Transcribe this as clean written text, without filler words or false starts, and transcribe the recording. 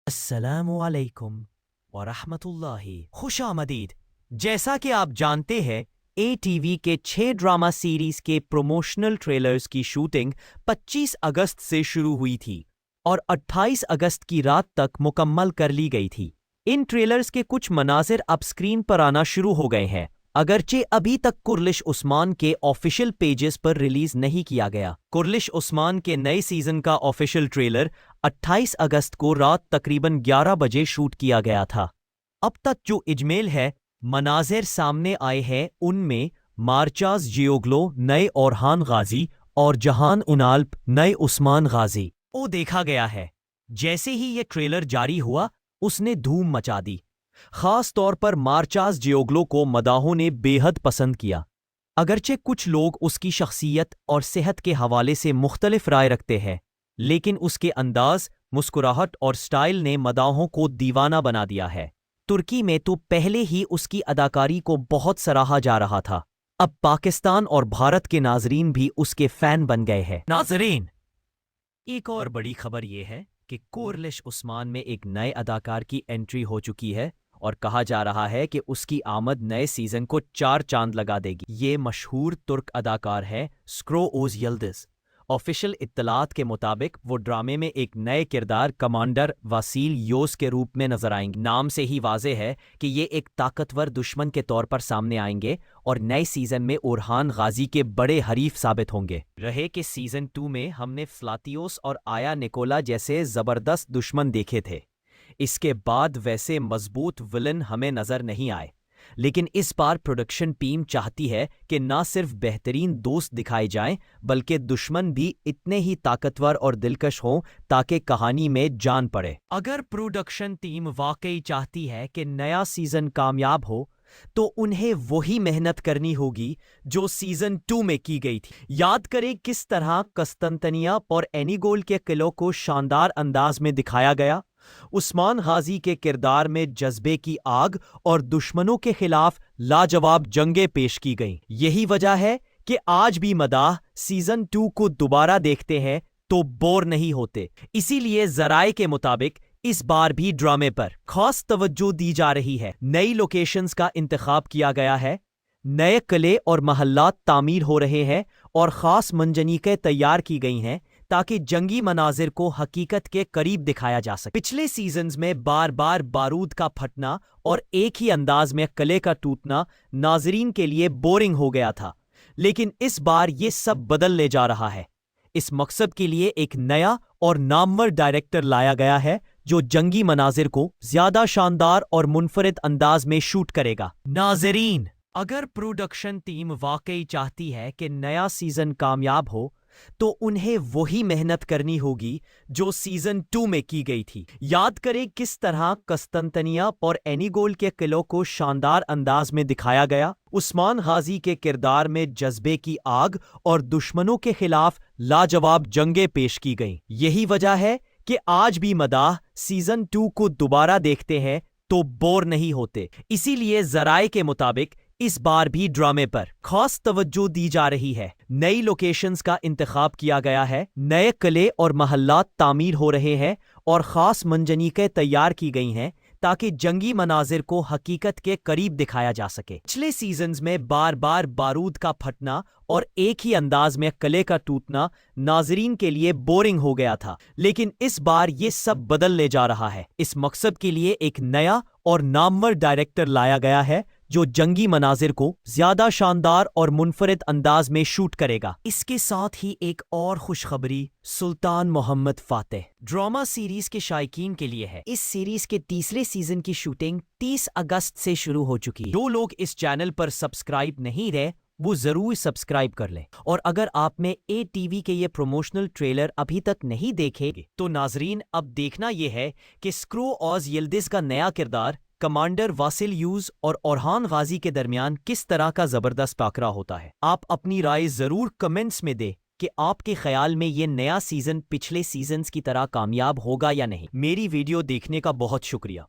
अस्सलामुअलैकुम वरहमतुल्लाहि खुशामदीद। जैसा कि आप जानते हैं, ATV के 6 ड्रामा सीरीज के प्रोमोशनल ट्रेलर्स की शूटिंग 25 अगस्त से शुरू हुई थी और 28 अगस्त की रात तक मुकम्मल कर ली गई थी। इन ट्रेलर्स के कुछ मनाजिर अब स्क्रीन पर आना शुरू हो गए हैं, अगरचे अभी तक कुर्लिश उस्मान के ऑफिशियल पेजेस पर रिलीज नहीं किया गया। कुर्लिश उस्मान के नए सीजन का ऑफिशियल ट्रेलर 28 अगस्त को रात तकरीबन 11 बजे शूट किया गया था। अब तक जो इजमेल है, मनाजिर सामने आए हैं, उनमें मार्चाज जियोग्लो नए ओरहान गाजी और जहान उनाल्प नए उस्मान गाजी को देखा गया है। जैसे ही ये ट्रेलर जारी हुआ, उसने धूम मचा दी। खास तौर पर मार्चाज जियोग्लो को मदाहों ने बेहद पसंद किया। अगरचे कुछ लोग उसकी शख्सियत और सेहत के हवाले से मुख्तलिफ राय रखते हैं, लेकिन उसके अंदाज, मुस्कुराहट और स्टाइल ने मदाहों को दीवाना बना दिया है। तुर्की में तो पहले ही उसकी अदाकारी को बहुत सराहा जा रहा था। अब पाकिस्तान और भारत के नाजरीन भी उसके फैन बन गए हैं। नाजरीन, एक और बड़ी खबर यह है कि कुर्लिश उस्मान में एक नए अदाकार की एंट्री हो चुकी है और कहा जा रहा है कि उसकी आमद नए सीजन को 4 चांद लगा देगी। ये मशहूर तुर्क अदाकार है स्क्रो ओज यल्दिज। ऑफिशियल इत्तलात के मुताबिक वो ड्रामे में एक नए किरदार कमांडर वासील योस के रूप में नजर आएंगे। नाम से ही वाज़ेह है कि ये एक ताकतवर दुश्मन के तौर पर सामने आएंगे और नए सीजन में ओरहान गाजी के बड़े हरीफ साबित होंगे। रहे कि सीजन 2 में हमने फ्लातियोस और आया निकोला जैसे जबरदस्त दुश्मन देखे थे। इसके बाद वैसे मजबूत विलन हमें नजर नहीं आए, लेकिन इस बार प्रोडक्शन टीम चाहती है कि ना सिर्फ बेहतरीन दोस्त दिखाए जाएं, बल्कि दुश्मन भी इतने ही ताकतवर और दिलकश हों ताकि कहानी में जान पड़े। अगर प्रोडक्शन टीम वाकई चाहती है कि नया सीजन कामयाब हो, तो उन्हें वही मेहनत करनी होगी जो सीजन 2 में की गई थी। याद करें किस तरह कस्तंतनिया और एनीगोल के किलों को शानदार अंदाज में दिखाया गया। उस्मान गाजी के किरदार में जज्बे की आग और दुश्मनों के खिलाफ लाजवाब जंगें पेश की गईं। यही वजह है कि आज भी मदाह सीजन 2 को दोबारा देखते हैं तो बोर नहीं होते। इसीलिए जराए के मुताबिक इस बार भी ड्रामे पर खास तवज्जो दी जा रही है। नई लोकेशंस का इंतखाब किया गया है, नए किले और महल्लात तामीर हो रहे हैं और खास मंजनीकें तैयार की गई हैं ताकि जंगी मनाजिर को हकीकत के करीब दिखाया जा सके। पिछले सीजन्स में बार बार बारूद का फटना और एक ही अंदाज में किले का टूटना नाजरीन के लिए बोरिंग हो गया था, लेकिन इस बार ये सब बदलने जा रहा है। इस मकसद के लिए एक नया और नामवर डायरेक्टर लाया गया है जो जंगी मनाजिर को ज्यादा शानदार और मुनफरिद अंदाज में शूट करेगा। नाजरीन, अगर प्रोडक्शन टीम वाकई चाहती है कि नया सीजन कामयाब हो, तो उन्हें वही मेहनत करनी होगी जो सीजन 2 में की गई थी। याद करें किस तरह कस्तंतनिया और एनीगोल के किलों को शानदार अंदाज में दिखाया गया। उस्मान गाजी के किरदार में जज्बे की आग और दुश्मनों के खिलाफ लाजवाब जंगें पेश की गईं। यही वजह है कि आज भी मदाह सीजन 2 को दोबारा देखते हैं तो बोर नहीं होते। इसीलिए जराए के मुताबिक इस बार भी ड्रामे पर खास तवज्जो दी जा रही है। नई लोकेशंस का इंतखाब किया गया है, नए किले और महल्लात तामीर हो रहे हैं और खास मंजनीकें तैयार की गई हैं ताकि जंगी मनाजिर को हकीकत के करीब दिखाया जा सके। पिछले सीजन्स में बार बार बारूद का फटना और एक ही अंदाज में किले का टूटना नाजरीन के लिए बोरिंग हो गया था, लेकिन इस बार ये सब बदलने जा रहा है। इस मकसद के लिए एक नया और नामवर डायरेक्टर लाया गया है जो जंगी मनाजिर को ज्यादा शानदार और मुनफरिद अंदाज में शूट करेगा। इसके साथ ही एक और खुशखबरी सुल्तान मोहम्मद फातेह ड्रामा सीरीज के शायकीन के लिए है। इस सीरीज के तीसरे सीजन की शूटिंग 30 अगस्त से शुरू हो चुकी है। जो लोग इस चैनल पर सब्सक्राइब नहीं रहे, वो जरूर सब्सक्राइब कर लें। और अगर आपने ATV के ये प्रमोशनल ट्रेलर अभी तक नहीं देखे, तो नाजरीन अब देखना यह है कि स्क्रो ओज यल्दिज का नया किरदार कमांडर वासिल यूज और ओरहान गाजी के दरमियान किस तरह का जबरदस्त टाकरा होता है। आप अपनी राय जरूर कमेंट्स में दें कि आपके ख्याल में ये नया सीजन पिछले सीजन्स की तरह कामयाब होगा या नहीं। मेरी वीडियो देखने का बहुत शुक्रिया।